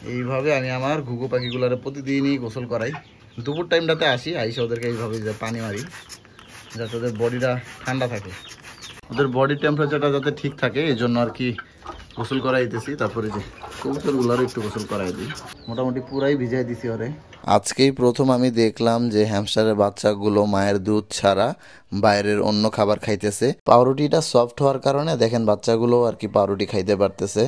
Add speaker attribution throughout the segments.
Speaker 1: এইভাবে আমি আমার ঘুঘু পাখিগুলোর প্রতিদিনই গোসল করাই। দুপুর টাইমটাতে আসি, আইসা ওদেরকে এইভাবে যে পানি মারি যাতে ওদের বডিটা ঠান্ডা থাকে, ওদের বডি টেম্পারেচারটা যাতে ঠিক থাকে, এই জন্য আর কি গোসল করাইতেছি। তারপরে যে কবুতরগুলোরও একটু গোসল করাই দিই, মোটামুটি পুরাই ভিজাই দিছি ওরে। আজকেই প্রথম আমি দেখলাম যে হ্যামস্টারের বাচ্চাগুলো মায়ের দুধ ছাড়া বাইরের অন্য খাবার খাইতেছে। পাউরুটিটা সফট হওয়ার কারণে দেখেন বাচ্চাগুলো আর কি পাউরুটি খাইতে পারতেছে।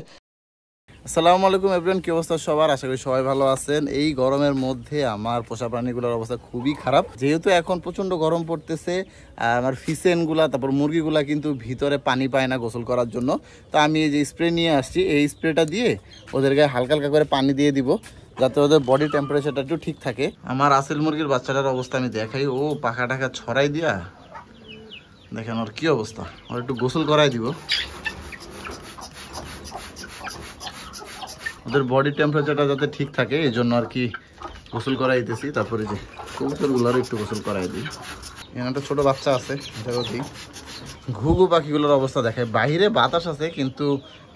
Speaker 1: আসসালামু আলাইকুম এভরিওয়ান, কি অবস্থা সবার? আশা করি সবাই ভালো আছেন। এই গরমের মধ্যে আমার পোষা প্রাণীগুলোর অবস্থা খুবই খারাপ, যেহেতু এখন প্রচণ্ড গরম পড়তেছে। আমার ফিসেনগুলা তারপর মুরগিগুলা কিন্তু ভিতরে পানি পায় না গোসল করার জন্য। তো আমি এই যে স্প্রে নিয়ে আসছি, এই স্প্রেটা দিয়ে ওদের গায়ে হালকা হালকা করে পানি দিয়ে দিব যাতে ওদের বডি টেম্পারেচারটা একটু ঠিক থাকে। আমার আসল মুরগির বাচ্চাটার অবস্থা আমি দেখাই। ও পাখা টাকা ছড়াই দিয়া দেখেন ওর কী অবস্থা। ওর একটু গোসল করাই দিব, ওদের বডি টেম্পারেচারটা যাতে ঠিক থাকে, এই জন্য আর কি গোসল করাই দিতেছি। তারপরে যে কবুতরগুলোরও একটু গোসল করাই দিই। এখানে একটা ছোটো বাচ্চা আছে, এটাও দিই। ঘুঘু পাখিগুলোর অবস্থা দেখে, বাইরে বাতাস আছে কিন্তু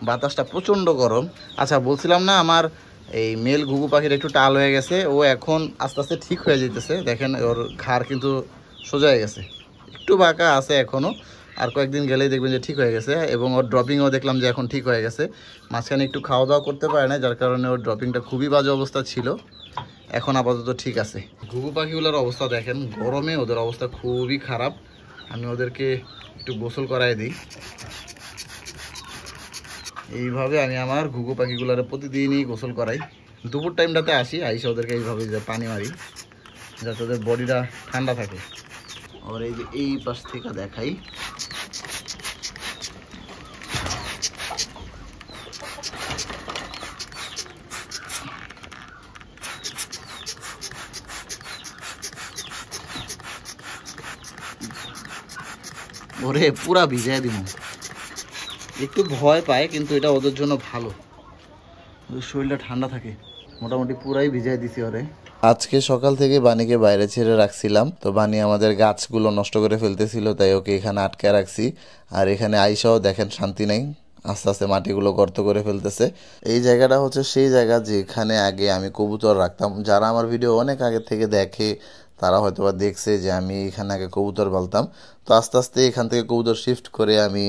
Speaker 1: বাতাসটা প্রচণ্ড গরম। আচ্ছা, বলছিলাম না আমার এই মেল ঘুঘু পাখির একটু টাল হয়ে গেছে, ও এখন আস্তে আস্তে ঠিক হয়ে যেতেছে। দেখেন ওর ঘাড় কিন্তু সোজা হয়ে গেছে, একটু বাঁকা আছে এখনও, আর কয়েকদিন গেলেই দেখবেন যে ঠিক হয়ে গেছে। এবং ওর ড্রপিংও দেখলাম যে এখন ঠিক হয়ে গেছে। মাঝখানে একটু খাওয়া দাওয়া করতে পারে না, যার কারণে ওর ড্রপিংটা খুবই বাজে অবস্থা ছিল, এখন আপাতত ঠিক আছে। ঘুঘু পাখিগুলোর অবস্থা দেখেন, গরমে ওদের অবস্থা খুবই খারাপ। আমি ওদেরকে একটু গোসল করাই দিই। এইভাবে আমি আমার ঘুঘু পাখিগুলোর প্রতিদিনই গোসল করাই। দুপুর টাইমটাতে আসি, আইসা ওদেরকে এইভাবে যে পানি মারি যাতে ওদের বডিটা ঠান্ডা থাকে। আর এই যে এই পাশ থেকে দেখাই, ওরে পুরা ভিজাই দিব। একটু ভয় পায় কিন্তু এটা ওদের জন্য ভালো, ওদের শরীরটা ঠান্ডা থাকে। মোটামুটি পুরাই ভিজাই দিছি ওরে। আজকে সকাল থেকে বানিকে বাইরে ছেড়ে রাখছিলাম, তো বানি আমাদের গাছগুলো নষ্ট করে ফেলতেছিল, তাই ওকে এখানে আটকে রাখছি। আর এখানে আইসাও দেখেন শান্তি নেই, আস্তে আস্তে মাটিগুলো গর্ত করে ফেলতেছে। এই জায়গাটা হচ্ছে সেই জায়গা যেখানে আগে আমি কবুতর রাখতাম। যারা আমার ভিডিও অনেক আগে থেকে দেখে তারা হয়তো বা দেখছে যে আমি এখানে আগে কবুতর পালতাম। তো আস্তে আস্তে এখান থেকে কবুতর শিফট করে আমি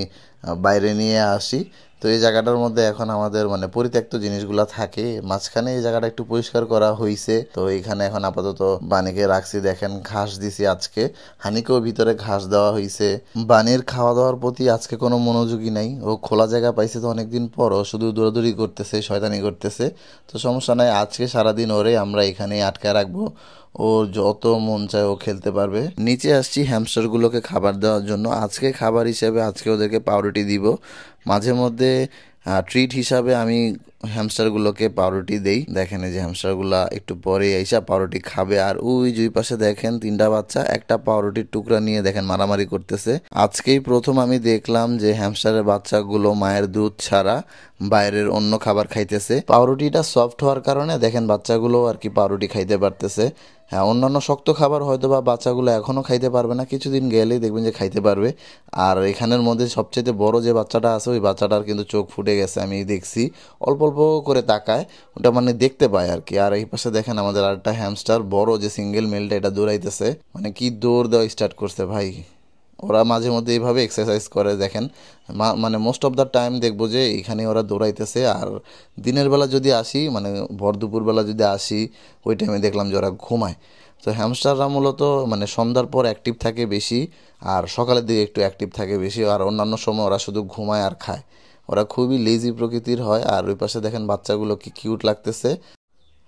Speaker 1: বাইরে নিয়ে আসি। তো এই জায়গাটার মধ্যে এখন আমাদের মানে পরিত্যক্ত জিনিসগুলা থাকে। মাঝখানে এই জায়গাটা একটু পরিষ্কার করা হয়েছে, তো এখানে এখন আপাতত বানিকে রাখছি। দেখেন ঘাস দিছি আজকে, হানিকেও ভিতরে ঘাস দেওয়া হয়েছে। বানির খাওয়া দাওয়ার প্রতি আজকে কোনো মনোযোগী নাই, ও খোলা জায়গা পাইছে তো অনেকদিন পর, ও শুধু দৌড়াদৌড়ি করতেছে, শয়তানি করতেছে। তো সমস্যা নাই, আজকে সারাদিন ওরে আমরা এখানেই আটকায় রাখবো, ও যত মন চায় ও খেলতে পারবে। নিচে আসছি হ্যামস্টারগুলোকে খাবার দেওয়ার জন্য। আজকে খাবার হিসেবে আজকে ওদেরকে পাউরুটি দিব। মাঝে মধ্যে ট্রিট হিসাবে আমি হ্যামস্টারগুলোকে পাউরুটি দেই। দেখেন এই যে হ্যামস্টারগুলা একটু পরে এসে পাউরুটি খাবে। আর ওই দুই পাশে দেখেন তিনটা বাচ্চা একটা পাউরুটির টুকরা নিয়ে দেখেন মারামারি করতেছে। আজকেই প্রথম আমি দেখলাম যে হ্যামস্টারের বাচ্চাগুলো মায়ের দুধ ছাড়া বাইরের অন্য খাবার খাইতেছে। পাউরুটিটা সফট হওয়ার কারণে দেখেন বাচ্চাগুলো আর কি পাউরুটি খাইতে পারতেছে। হ্যাঁ, অন্যান্য শক্ত খাবার হয়তো বা বাচ্চাগুলো এখনও খাইতে পারবে না, কিছুদিন গেলেই দেখবেন যে খাইতে পারবে। আর এখানের মধ্যে সবচেয়ে বড় যে বাচ্চাটা আছে, ওই বাচ্চাটার কিন্তু চোখ ফুটে গেছে, আমি দেখছি অল্প অল্প করে তাকায়, ওটা মানে দেখতে পায় আর কি। আর এই পাশে দেখেন আমাদের আরেকটা হ্যামস্টার বড় যে সিঙ্গেল মেলটা, এটা দৌড়াইতেছে, মানে কি দৌড় দেওয়া স্টার্ট করছে ভাই। ওরা মাঝে মধ্যে এইভাবে এক্সারসাইজ করে দেখেন, মানে মোস্ট অফ দ্য টাইম দেখবো যে এখানে ওরা দৌড়াইতেছে। আর দিনের বেলা যদি আসি, মানে ভর দুপুরবেলা যদি আসি, ওই টাইমে দেখলাম যে ওরা ঘুমায়। তো হ্যামস্টাররা মূলত মানে সন্ধ্যার পর অ্যাক্টিভ থাকে বেশি, আর সকালের দিকে একটু অ্যাক্টিভ থাকে বেশি। আর অন্যান্য সময় ওরা শুধু ঘুমায় আর খায়, ওরা খুবই লেজি প্রকৃতির হয়। আর ওই পাশে দেখেন বাচ্চাগুলো কি কিউট লাগতেছে।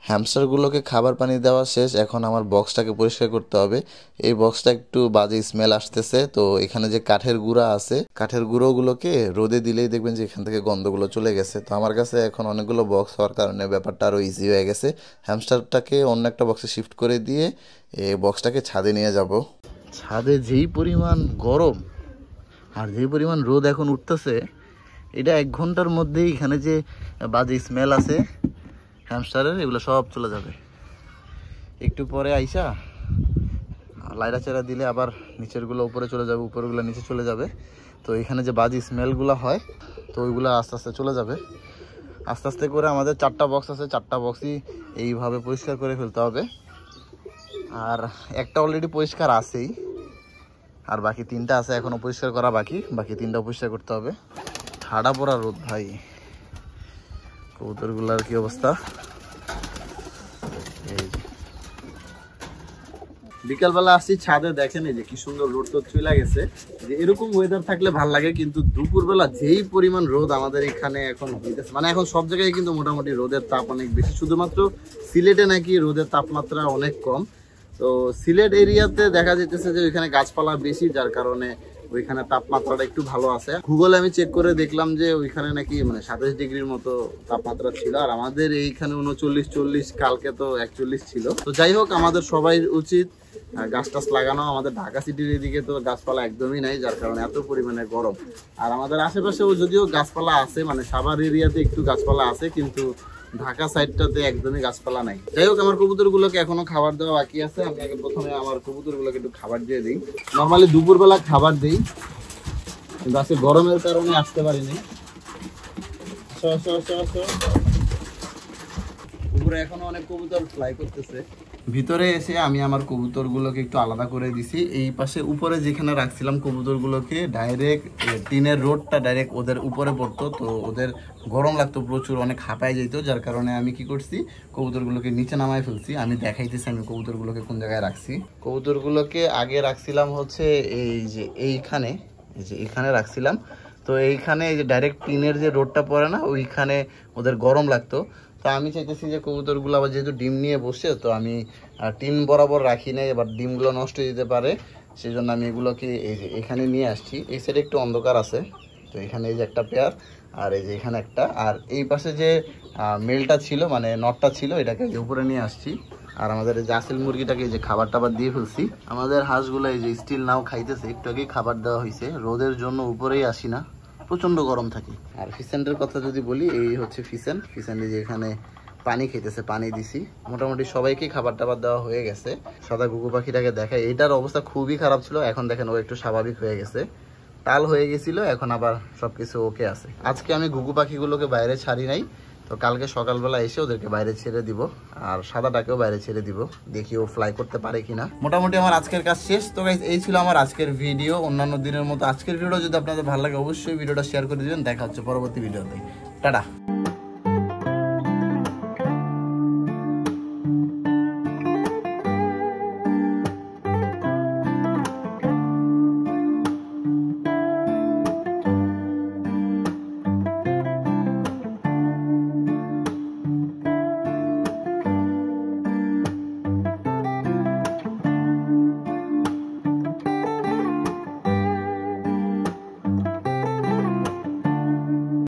Speaker 1: হ্যামস্টারগুলোকে খাবার পানি দেওয়া শেষ, এখন আমার বক্সটাকে পরিষ্কার করতে হবে। এই বক্সটা একটু বাজে স্মেল আসতেছে, তো এখানে যে কাঠের গুঁড়া আছে, কাঠের গুঁড়োগুলোকে রোদে দিলেই দেখবেন যে এখান থেকে গন্ধগুলো চলে গেছে। তো আমার কাছে এখন অনেকগুলো বক্স হওয়ার কারণে ব্যাপারটা আরও ইজি হয়ে গেছে। হ্যামস্টারটাকে অন্য একটা বক্সে শিফট করে দিয়ে এই বক্সটাকে ছাদে নিয়ে যাব। ছাদে যেই পরিমাণ গরম আর যেই পরিমাণ রোদ এখন উঠতেছে, এটা 1 ঘন্টার মধ্যেই এখানে যে বাজে স্মেল আছে হ্যামস্টারের, এগুলো সব চলে যাবে। একটু পরে আইসা লাইড়া চেরা দিলে আবার নিচেরগুলো উপরে চলে যাবে, উপরগুলো নিচে চলে যাবে। তো এখানে যে বাজে স্মেলগুলো হয়, তো ওইগুলো আস্তে আস্তে চলে যাবে। আস্তে আস্তে করে আমাদের 4টা বক্স আছে, 4টা বক্সই এইভাবে পরিষ্কার করে ফেলতে হবে। আর একটা অলরেডি পরিষ্কার আছেই, আর বাকি 3টা আছে এখনো পরিষ্কার করা বাকি, বাকি 3টা পরিষ্কার করতে হবে। ঠাডা পড়া রোদ ভাই, কবুতরগুলার কি অবস্থা। এই যে বিকালবেলা আসছি ছাদে, দেখেন এই যে কি সুন্দর রোদ তো চলে গেছে। যে এরকম ওয়েদার থাকলে ভাল লাগে, কিন্তু দুপুরবেলা যেই পরিমাণ রোদ আমাদের এখানে এখন হইতেছে, মানে এখন সব জায়গায় কিন্তু মোটামুটি রোদের তাপ অনেক বেশি, শুধুমাত্র সিলেটে নাকি রোদের তাপমাত্রা অনেক কম। তো সিলেট এরিয়াতে দেখা যাইতেছে যে ওইখানে গাছপালা বেশি, যার কারণে ওইখানে তাপমাত্রাটা একটু ভালো আছে। গুগলে আমি চেক করে দেখলাম যে ওইখানে নাকি মানে 27 ডিগ্রির মতো তাপমাত্রা ছিল, আর আমাদের এইখানে 39-40, কালকে তো 41 ছিল। তো যাই হোক, আমাদের সবাই উচিত গাছ টাছ লাগানো। আমাদের ঢাকা সিটির এদিকে তো গাছপালা একদমই নাই, যার কারণে এত পরিমাণে গরম। আর আমাদের আশেপাশেও যদিও গাছপালা আছে, মানে সাভার এরিয়াতে একটু গাছপালা আছে, কিন্তু ঢাকা সাইডটাতে একদমই গাছপালা নাই। যাই হোক, আমার কবুতরগুলোকে এখনো খাবার দেওয়া বাকি আছে। আমি আগে প্রথমে আমার কবুতরগুলোকে একটু খাবার দিয়ে দিই। নর্মালি দুপুরবেলা খাবার দিই, কিন্তু আজকে গরমের কারণে আসতে পারিনি। উপরে এখনো অনেক কবুতর ফ্লাই করতেছে। ভিতরে এসে আমি আমার কবুতরগুলোকে একটু আলাদা করে দিছি। এই পাশে উপরে যেখানে রাখছিলাম কবুতরগুলোকে, ডাইরেক্ট টিনের রোডটা ডাইরেক্ট ওদের উপরে পড়তো, তো ওদের গরম লাগতো প্রচুর, অনেক হাঁপায় যেত, যার কারণে আমি কি করছি, কবুতরগুলোকে নিচে নামায় ফেলছি। আমি দেখাইতেছি আমি কবুতরগুলোকে কোন জায়গায় রাখছি। কবুতরগুলোকে আগে রাখছিলাম হচ্ছে এই যে এইখানে, এই যে এখানে রাখছিলাম। তো এইখানে এই যে ডাইরেক্ট টিনের যে রোডটা পড়ে না, ওইখানে ওদের গরম লাগতো। তো আমি চাইতেছি যে কবুতরগুলো আবার যেহেতু ডিম নিয়ে বসছে, তো আমি টিন বরাবর রাখি নাই, এবার ডিমগুলো নষ্ট হয়ে যেতে পারে, সেই জন্য আমি এগুলোকে এই যে এখানে নিয়ে আসছি। এই সাইডে একটু অন্ধকার আছে, তো এখানে এই যে একটা পেয়ার, আর এই যে এখানে একটা, আর এই পাশে যে মেলটা ছিল মানে নটটা ছিল, এটাকে উপরে নিয়ে আসছি। আর আমাদের এই জাসিল মুরগিটাকে এই যে খাবার টাবার দিয়ে ফেলছি। আমাদের হাঁসগুলো এই যে স্টিল নাও খাইতেছে, একটু আগেই খাবার দেওয়া হয়েছে। রোদের জন্য উপরেই আসি না, প্রচন্ড গরম থাকে। আর ফিসেন্টের কথা যদি বলি, এই হচ্ছে ফিসেন্ট। ফিসেন্টে যে এখানে পানি খেতেছে, পানি দিছি। মোটামুটি সবাইকে খাবার টাবার দেওয়া হয়ে গেছে। সাদা ঘুঘু পাখিটাকে দেখায়, এটার অবস্থা খুবই খারাপ ছিল, এখন দেখেন ও একটু স্বাভাবিক হয়ে গেছে। টাল হয়ে গেছিল, এখন আবার সবকিছু ওকে আছে। আজকে আমি ঘুঘু পাখিগুলোকে বাইরে ছাড়ি নাই, তো কালকে সকালবেলা এসে ওদেরকে বাইরে ছেড়ে দিব, আর সাদাটাকেও বাইরে ছেড়ে দিব, দেখি ও ফ্লাই করতে পারে কিনা। মোটামুটি আমার আজকের কাজ শেষ। তো গাইস, এই ছিল আমার আজকের ভিডিও। অন্যান্য দিনের মতো আজকের ভিডিও যদি আপনাদের ভালো লাগে, অবশ্যই ভিডিওটা শেয়ার করে দিবেন। দেখা হচ্ছে পরবর্তী ভিডিওতে। টাটা।